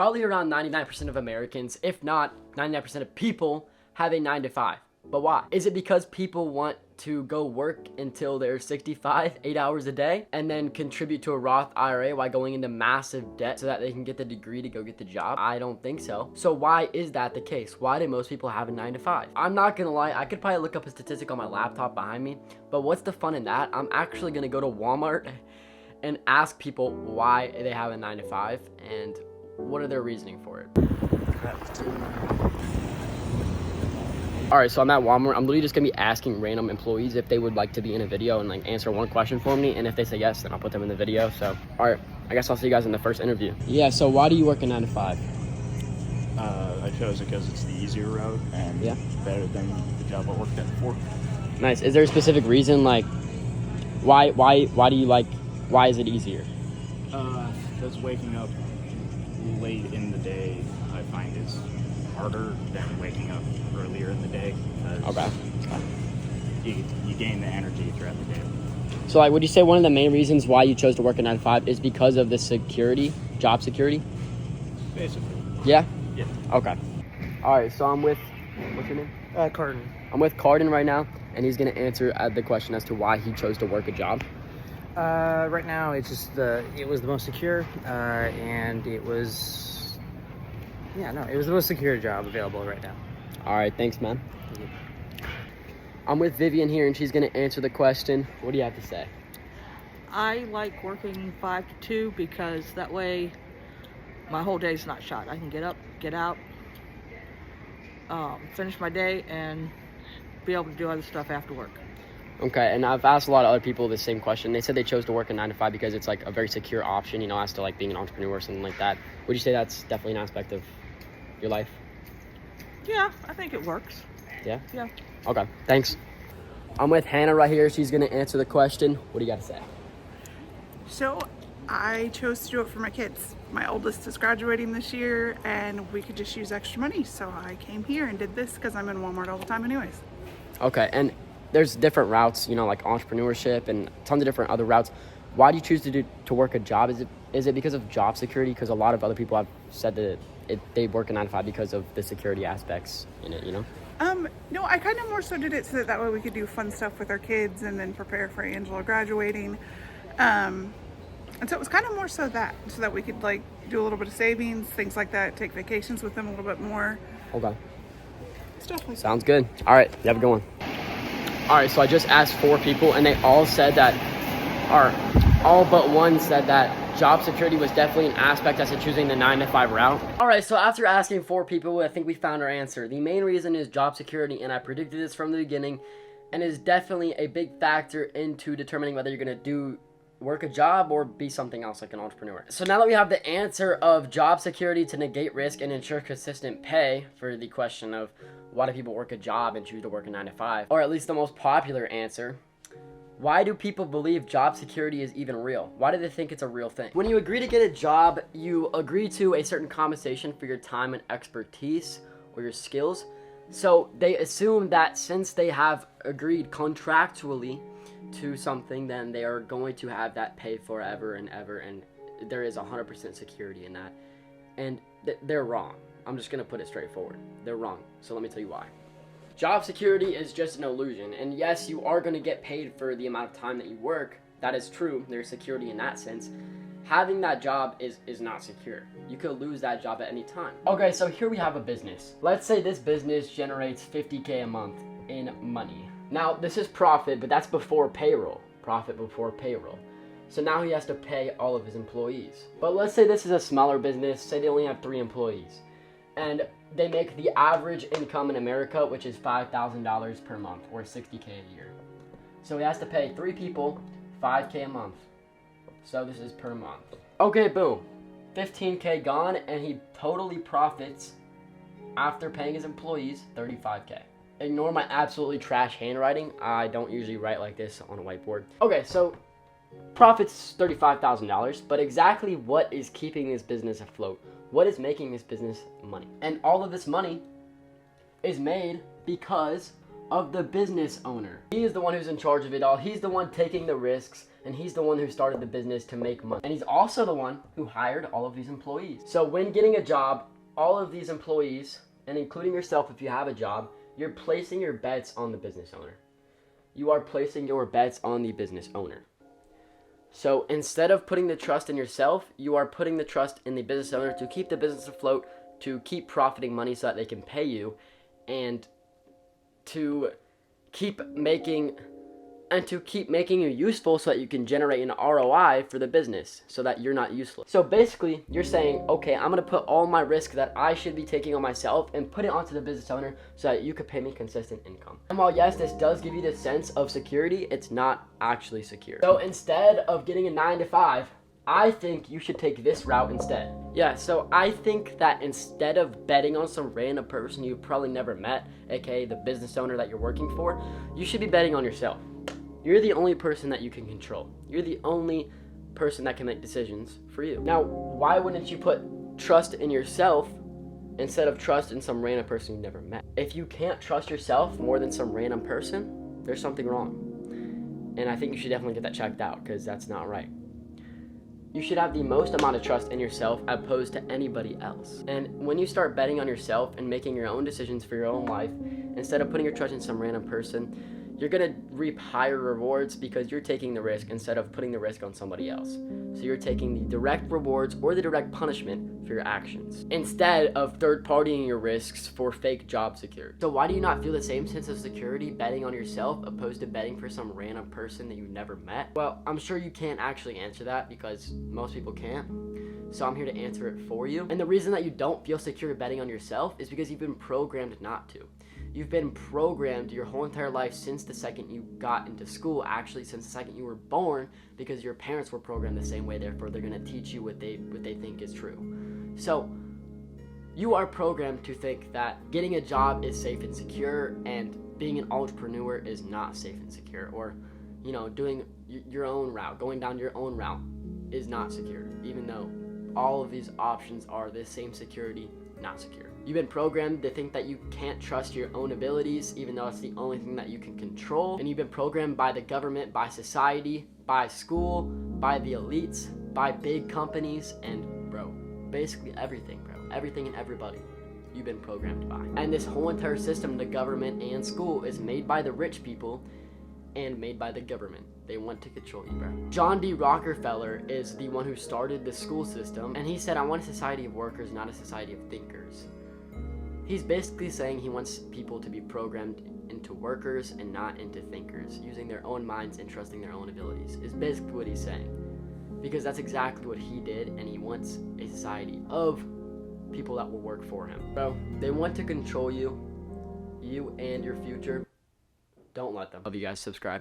Probably around 99% of Americans, if not 99% of people, have a 9 to 5. But why? Is it because people want to go work until they're 65, 8 hours a day, and then contribute to a Roth IRA while going into massive debt so that they can get the degree to go get the job? I don't think so. So why is that the case? Why do most people have a 9 to 5? I'm not gonna lie, I could probably look up a statistic on my laptop behind me, but what's the fun in that? I'm actually gonna go to Walmart and ask people why they have a 9 to 5 and what are their reasoning for it. Alright, so I'm at Walmart. I'm literally just gonna be asking random employees if they would like to be in a video and like answer one question for me, and if they say yes, then I'll put them in the video. So, alright, I guess I'll see you guys in the first interview. Yeah, so why do you work a 9 to 5? I chose it because it's the easier road and better than the job I worked at before. Nice. Is there a specific reason, like, why do you like, why is it easier? Because waking up late in the day I find is harder than waking up earlier in the day. Okay. You gain the energy throughout the day. So, like, would you say one of the main reasons why you chose to work a 9 to 5 is because of the security, job security? Basically. Yeah? Yeah. Okay. All right, so I'm with, what's your name? Carden. I'm with Carden right now, and he's going to answer the question as to why he chose to work a job. Right now, it's just it was the most secure, and it was, it was the most secure job available right now. All right, thanks, man. Thank you. I'm with Vivian here, and she's going to answer the question. What do you have to say? I like working 5 to 2 because that way my whole day's not shot. I can get up, get out, finish my day, and be able to do other stuff after work. Okay, and I've asked a lot of other people the same question. They said they chose to work a 9 to 5 because it's like a very secure option, as to like being an entrepreneur or something like that. Would you say that's definitely an aspect of your life? Yeah, I think it works. Yeah? Yeah. Okay, thanks. I'm with Hannah right here. She's going to answer the question. What do you got to say? So I chose to do it for my kids. My oldest is graduating this year and we could just use extra money. So I came here and did this because I'm in Walmart all the time anyways. Okay, and there's different routes, like entrepreneurship and tons of different other routes. Why do you choose to work a job? Is it because of job security? Because a lot of other people have said that they work a 9 to 5 because of the security aspects in it, No, I kind of more so did it so that way we could do fun stuff with our kids and then prepare for Angela graduating. And so it was kind of more so that we could like do a little bit of savings, things like that, take vacations with them a little bit more. Okay. Stuff like that. Sounds good. All right, you have a good one. All right, so I just asked 4 people, and they all said that, or all but one said that job security was definitely an aspect as to choosing the 9 to 5 route. All right, so after asking 4 people, I think we found our answer. The main reason is job security, and I predicted this from the beginning, and is definitely a big factor into determining whether you're going to work a job or be something else like an entrepreneur. So now that we have the answer of job security to negate risk and ensure consistent pay for the question of why do people work a job and choose to work a 9 to 5, or at least the most popular answer, why do people believe job security is even real? Why do they think it's a real thing? When you agree to get a job, you agree to a certain compensation for your time and expertise or your skills. So they assume that since they have agreed contractually to something, then they are going to have that pay forever and ever, and there is 100% security in that. And they're wrong. I'm just going to put it straightforward. They're wrong. So let me tell you why. Job security is just an illusion. And yes, you are going to get paid for the amount of time that you work. That is true. There's security in that sense. Having that job is not secure. You could lose that job at any time. Okay, so here we have a business. Let's say this business generates $50K a month in money. Now, this is profit, but that's before payroll. Profit before payroll. So now he has to pay all of his employees. But let's say this is a smaller business. Say they only have 3 employees. And they make the average income in America, which is $5,000 per month, or $60K a year. So he has to pay 3 people $5K a month. So this is per month. Okay, boom. $15K gone, and he totally profits after paying his employees $35K. Ignore my absolutely trash handwriting. I don't usually write like this on a whiteboard. Okay, so profits $35,000, but exactly what is keeping this business afloat? What is making this business money? And all of this money is made because of the business owner. He is the one who's in charge of it all. He's the one taking the risks, and he's the one who started the business to make money. And he's also the one who hired all of these employees. So when getting a job, all of these employees, and including yourself if you have a job, you're placing your bets on the business owner. You are placing your bets on the business owner. So instead of putting the trust in yourself, you are putting the trust in the business owner to keep the business afloat, to keep profiting money so that they can pay you, and to keep making you useful so that you can generate an ROI for the business so that you're not useless. So basically, you're saying, okay, I'm gonna put all my risk that I should be taking on myself and put it onto the business owner so that you could pay me consistent income. And while yes, this does give you the sense of security, it's not actually secure. So instead of getting a 9 to 5, I think you should take this route instead. Yeah, so I think that instead of betting on some random person you've probably never met, aka the business owner that you're working for, you should be betting on yourself. You're the only person that you can control. You're the only person that can make decisions for you. Now, why wouldn't you put trust in yourself instead of trust in some random person you never met? If you can't trust yourself more than some random person, there's something wrong. And I think you should definitely get that checked out, because that's not right. You should have the most amount of trust in yourself opposed to anybody else. And when you start betting on yourself and making your own decisions for your own life, instead of putting your trust in some random person, you're gonna reap higher rewards because you're taking the risk instead of putting the risk on somebody else. So you're taking the direct rewards or the direct punishment for your actions, instead of third-partying your risks for fake job security. So why do you not feel the same sense of security betting on yourself opposed to betting for some random person that you've never met? Well, I'm sure you can't actually answer that because most people can't. So I'm here to answer it for you. And the reason that you don't feel secure betting on yourself is because you've been programmed not to. You've been programmed your whole entire life since the second you got into school, actually since the second you were born, because your parents were programmed the same way, therefore they're gonna teach you what they think is true. So you are programmed to think that getting a job is safe and secure, and being an entrepreneur is not safe and secure, or doing your own route, going down your own route is not secure, even though all of these options are the same security, not secure. You've been programmed to think that you can't trust your own abilities, even though it's the only thing that you can control. And you've been programmed by the government, by society, by school, by the elites, by big companies, and basically everything, everything and everybody you've been programmed by. And this whole entire system, the government and school, is made by the rich people and made by the government. They want to control you, bro. John D. Rockefeller is the one who started the school system, and he said, I want a society of workers, not a society of thinkers. He's basically saying he wants people to be programmed into workers and not into thinkers, using their own minds and trusting their own abilities, is basically what he's saying. Because that's exactly what he did, and he wants a society of people that will work for him. Bro, they want to control you and your future. Don't let them. Love you guys. Subscribe.